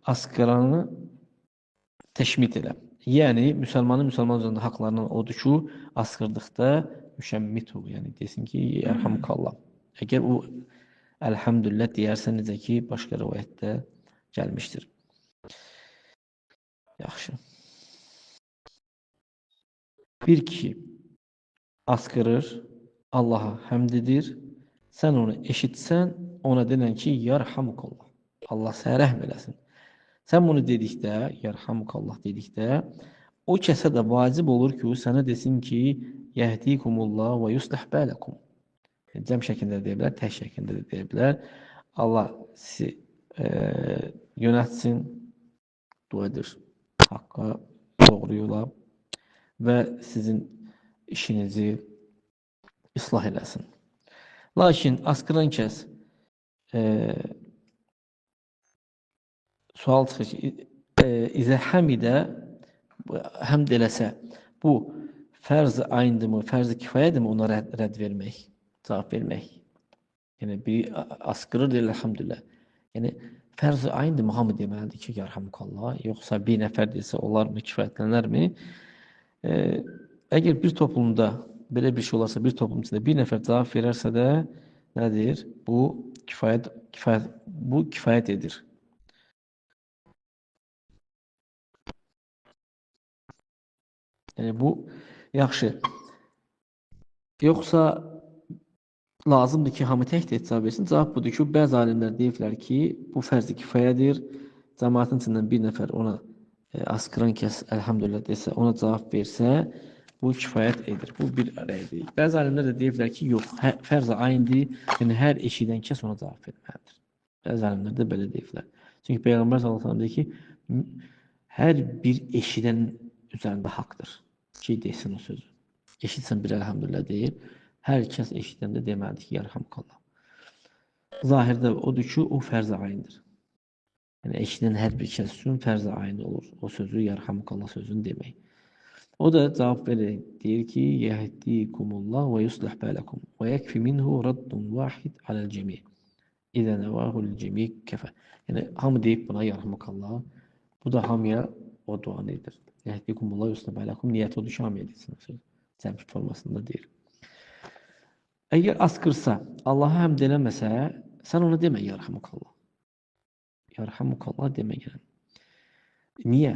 askıranı təşmit elə. Yəni, müsəlmanın üzrində haqlarından odur ki, askırdıqda müşəmmit ol. Yəni, desin ki, yərhamukallah. Əgər o əlhəmdülillah deyərsə, necə ki, başqa rivayətdə gəlmişdir. Yaxşı. Bir kişi askırır, Allaha həmd edir. Sən onu eşitsən, ona denən ki, yərhamukallah. Allah sənə rəhm eləsin. Sən bunu dedikdə, yərhamukallah dedikdə, o kəsə də vacib olur ki, sənə desin ki, yəhdikumullah və yuslih bələkum. Cəm şəklində deyə bilər, tək şəklində də deyə bilər. Allah sizi yönətsin, dua edir haqqa, doğru yola və sizin işinizi islah eləsin. Lakin askıran kəs sual çıxır ki, İzə həmidə həmd eləsə, bu fərz-i ayındırmı, fərz-i kifayədirmi ona rədd vermək, cavab vermək? Yəni, bir askırır deyil, əlhəmdülillah. Yəni, fərz-i ayındırmı, hamı deməlidir ki, yərhamukallah, yoxsa bir nəfər desə, olarmı, kifayətlənərmi? Əgər bir toplumda belə bir şey olarsa, bir toplum içində bir nəfər cavab verərsə də, nədir? Bu kifayət edir. Yəni, bu yaxşı. Yoxsa lazımdır ki, hamı tək-tək cavab versin. Cavab budur ki, bəzi alimlər deyirlər ki, bu fərz-i kifayədir. Cəmaatın içindən bir nəfər ona askıran kəs, əlhəmdülillah desə, ona cavab versə, bu kifayət edir. Bu bir rəydir. Bəzi alimlər də deyirlər ki, yox, fərz-i ayındır, yəni hər eşidən kəs ona cavab verməlidir. Bəzi alimlər də belə deyirlər. Çünki Peyğəmbər sallallahu əleyhi və səlləm deyir ki, hər bir eşidən üzərində haqdır ki, desin o sözü. Eşitsən bir əlhəmdülillah deyir, hər kəs eşidəndə deməlidir ki, yərhamukallah. Zahirdə odur ki, o fərz-i ayındır. Yəni, eşidən hər bir kəs üçün fərz-i ayın olur. O sözü, yərhamukallah sözünü demək. O da cavab verir, deyir ki, yəhdikumullah və yuslih bələkum və yəkfi minhu raddun vahid aləl-cəmi. İzə nəvahul-cəmi kəfə. Yəni, hamı deyib buna, yərhamukallah. Bu da hamıya o duanı edir. Yəhdikumullah, yuslih bələkum. Niyyət odur ki, hamıya desin. Cəmi formasında deyir. Əgər askırsa, Allaha həmd eləməsə, sən ona demə, yərhamukallah. Yərhamukallah demə gələn. Niyə?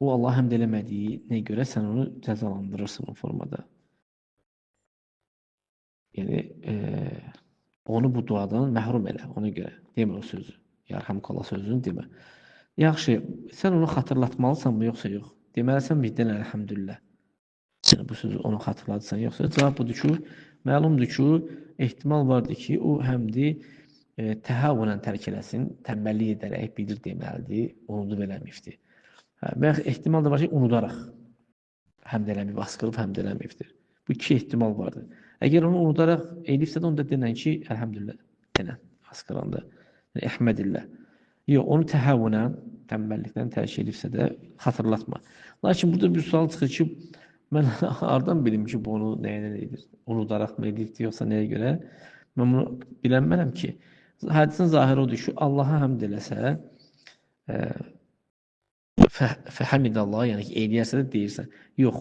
O Allah həmd eləmədiyinə görə sən onu cəzalandırırsın o formada. Yəni, onu bu duadan məhrum elə, ona görə. Demə o sözü. Yərhamukallah sözünü demə. Yaxşı, sən onu xatırlatmalısan mı, yoxsa yox? Deməlisən birdən əlhəmdülillah. Yəni, bu sözü onu xatırladırsan, yoxsa cavab budur ki, məlumdur ki, ehtimal vardır ki, o həmdi təhavvünən tərk eləsin, tənbəllik edərək bilir deməlidir, unudub eləməkdir. Və ehtimal da var ki, unudaraq həmd eləməyib, askırıb həmd eləməyibdir. Bu iki ehtimal vardır. Əgər onu unudaraq elifsə də onda denən ki, əlhəmdülillah, denən, askıranda, yəni əhmədillah. Yox, onu təhavvünən, tənbəllikdən tərk elifsə də xatırlatma. Lakin burada bir sual çıxır ki, mən hardan bilim ki, bu onu nəyə edir? Unudaraq mı edirdi, yoxsa nəyə görə? Mən bunu bilənmərəm ki, hədisin zahiri odur ki, Allaha həmd eləsə, fəhəmidallah, yəni ki, eləyərsə də deyirsən. Yox,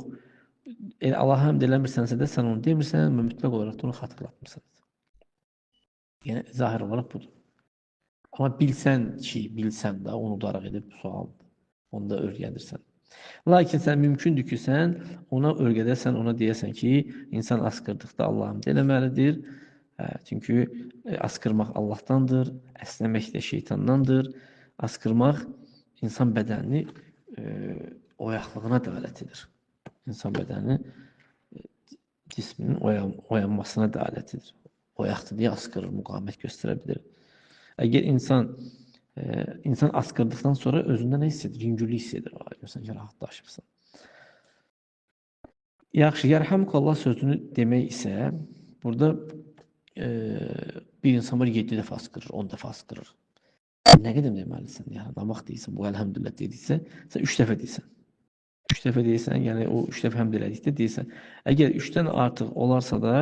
Allaha həmd eləmirsənsə də sən onu demirsən və mütləq olaraq da onu xatırlatmırsan. Yəni, zahir olaraq budur. Amma bilsən ki, bilsən də unudaraq edib sualdır. Onu da örgədirsən. Lakin sən mümkündür ki, sən ona örgədərsən, ona deyəsən ki, insan askırdıqda Allaha həmd eləməlidir. Çünki askırmaq Allahdandır, əsnəmək də şeytandandır. Askırmaq insan bədənini oyaqlığına dəalət edir. İnsan bədəni cisminin oyanmasına dəalət edir. Oyaqdır deyə askırır, müqavimət göstərə bilir. Əgər insan askırdıqdan sonra özündə nə hiss edir? Yüngüllük hiss edir. Görsən ki, rahatlaşırsan. Yaxşı, yərhamukallah sözünü demək isə, burada bir insan var 7 dəfə askırır, 10 dəfə askırır. Nə qədər deməlisən? Yəni, namaq deyilsən, bu əlhəmdülillah dediksə, sən 3 dəfə deyilsən. 3 dəfə deyilsən, yəni o 3 dəfə həmd elədikdə deyilsən. Əgər 3-dən artıq olarsa da,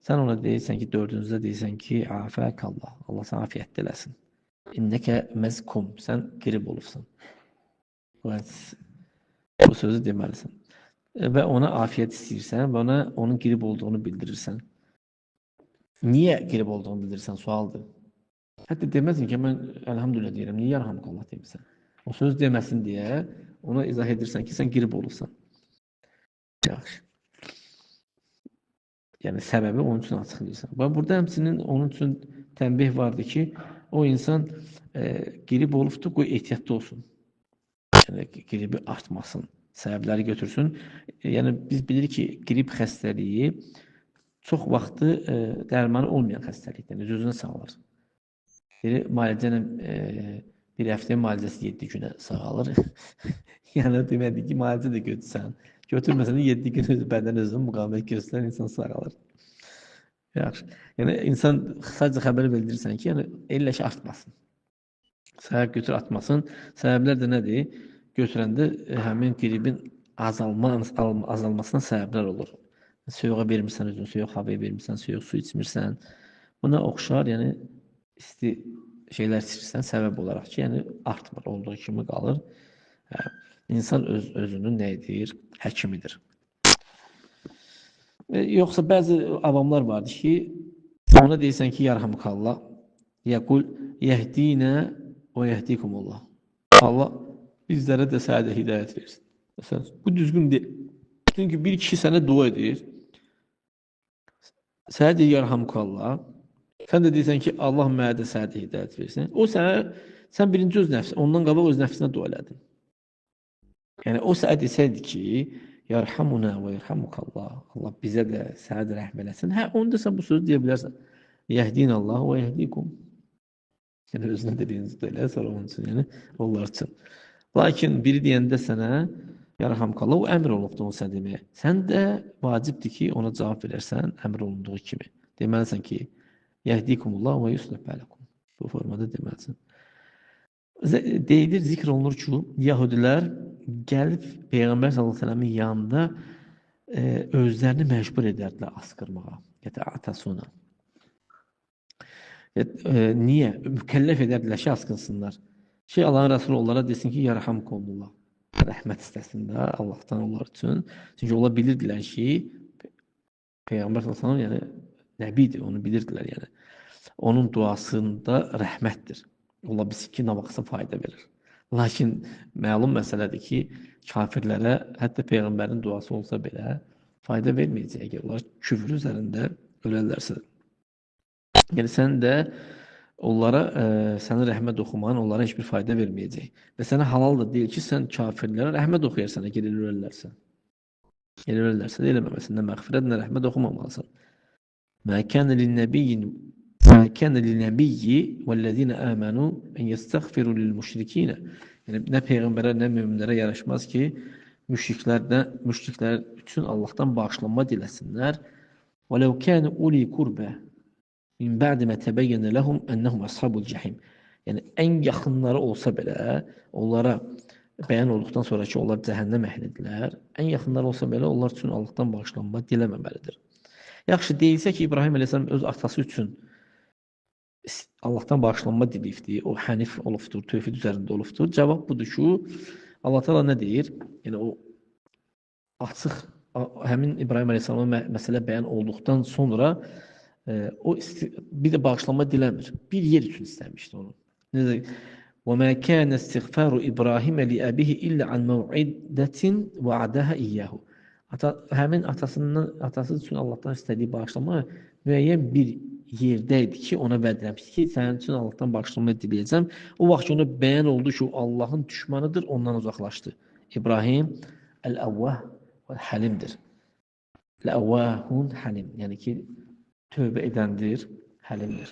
sən ona deyilsən ki, 4-cüdə deyilsən ki, afəkallah, Allah sənə afiyyətdə eləsin. İnnəkə məzkum. Sən qrib olursan. Bu sözü deməlisən. Və ona afiyet istəyirsən və ona onun qrib olduğunu bildirirsən. Niyə qrib olduğunu bildirirsən? Sualdır. Hətta deməzsin ki, mən əlhamdülillah deyirəm. Niyə yarhamukallah demirsən? O söz deməsin deyə ona izah edirsən ki, sən qrib olursan. Yaxşı. Yəni səbəbi onun üçün açıqlayırsan. Və burada həmçinin onun üçün tənbih vardı ki, o insan qrib olubdur, qoy ehtiyatlı olsun. Yəni qribi artmasın, səbəbləri götürsün. Yəni biz bilirik ki, qrib xəstəliyi çox vaxtı dərmanı olmayan xəstəlikdir. Yəni özünə sağalır. Müalicə ilə bir həftə müalicəsi 7 günə sağalır. Yəni deməli ki, müalicə də götürsən. Götürməsən 7 gün öz bədən özünün müqavimət göstərən insan sağalır. Yaxşı. Yəni insan sadəcə xəbər bildirirsən ki, yəni elləşi artmasın. Səbəb götür atmasın. Səbəblər də nədir? Götürəndə həmin qribin azalmasına səbəblər olur. Soyuğa vermirsən özünü, soyuq havaya vermirsən, soyuq su içmirsən. Buna oxşar, yəni isti şeylər içirsən səbəb olaraq ki, yəni artmır, olduğu kimi qalır. İnsan özünün nə edir? Həkimidir. Yoxsa bəzi avamlar vardır ki, ona deyirsən ki, yarhamukallah, yəqul yəhdinə və yəhdikumullah. Allah bizlərə də sənə də hidayət versin. Məsələn, bu düzgün deyil. Çünki bir kişi sənə dua edir, sənə deyir, yarhamukallah, sən də deyirsən ki, Allah mənə də sənə də hidayət versin. O sənə, sən birinci öz nəfsin, ondan qabaq öz nəfsinə dua elədin. Yəni, o sənə desəydi ki, yarhamuna və yarhamukallah, Allah bizə də, sənə də rəhm eləsin. Hə, onda sən bu sözü deyə bilərsən. Yəhdin Allah və yəhdikum. Yəni, özünə dediyinizi də elə, sonra onun üçün, yəni, onlar üçün. Lakin biri deyəndə sənə, yarhamukallah, o əmr olunubdur onu sən deməyə. Sən də vacibdir ki, ona cavab verərsən, əmr olunduğu kimi. Deməlisən ki, yəhdikumullah və yuslih bələkum. Bu formada deməlisən. Deyilir, zikr olunur ki, Yahudilər gəlib Peyğəmbər s.ə.v-in yanında özlərini məcbur edərdilər asqırmağa. Atasuna. Niyə? Mükəlləf edərdilər ki, asqınsınlar. Ki, Allahın Rəsulü onlara desin ki, yarhamkumullah. Rəhmət istəsinlər Allahdan onlar üçün. Çünki onlar bilirdilər ki, Peyğəmbər s.ə.v yəni nəbidir, onu bilirdilər yəni. Onun duasında rəhmətdir. Ola bilsin ki, namazsa fayda verir. Lakin məlum məsələdir ki, kafirlərə hətta Peyğəmbərin duası olsa belə fayda verməyəcək, əgər onlar küfr üzərində ölərlərsə. Yəni sən də onlara, sənin rəhmət oxuman onlara heç bir fayda verməyəcək. Və sənə halal da deyil ki, sən kafirlərə rəhmət oxuyarsan, əgər ölərlərsə. Ölərlərsə də eləməməsin, nə məğfirət, nə rəhmət oxumamalısan. Mə kənə linnəbiyyin مَا كَانَ لِلنَّبِيِّ وَالَّذِينَ آمَنُوا أَنْ يَسْتَغْفِرُوا لِلْمُشْرِكِينَ. Yəni, nə Peyğəmbərə, nə müminlərə yaraşmaz ki, müşriklər üçün Allahdan bağışlanma diləsinlər. وَلَوْ كَانُ أُولِي قُرْبَى مِنْ بَعْدِ مَا تَبَيَّنَ لَهُمْ أَنَّهُمْ أَصْحَابُ الْجَحِيمِ. Yəni, ən yaxınları olsa belə, onlara bəyan olduqdan sonra ki, onlar cəhənnəm əhlidirlər, ən yaxınları olsa belə, onlar üçün Allahdan bağışlanma diləməməlidir. Yaxşı, deyilsə ki, İbrahim əleyhissalam öz atası üçün Allahdan bağışlanma diliyibdir, o hənif olubdur, tövhid üzərində olubdur. Cavab budur ki, Allah Teala nə deyir? Yəni, o açıq, həmin İbrahim Aleyhisselam'a məsələ bəyan olduqdan sonra o bir də bağışlanma diləmir. Bir yer üçün istəmişdi onu. Necə? وَمَا كَانَ اسْتِغْفَارُ إِبْرَاهِيمَ لِأَبِيهِ إِلَّا عَنْ مَوْعِدَةٍ وَعَدَهَا إِيَّهُ. Həmin atası üçün Allahdan istədiyi bağışlanma müəyyən bir yerdəydi ki, ona vəd eləmişdi ki, sənin üçün Allahdan bağışlanma diləyəcəm. O vaxt ona bəyan oldu ki, o Allahın düşmanıdır, ondan uzaqlaşdı. İbrahim əl-əvvah və həlimdir. Ləvvahun həlim, yəni ki, tövbə edəndir, həlimdir.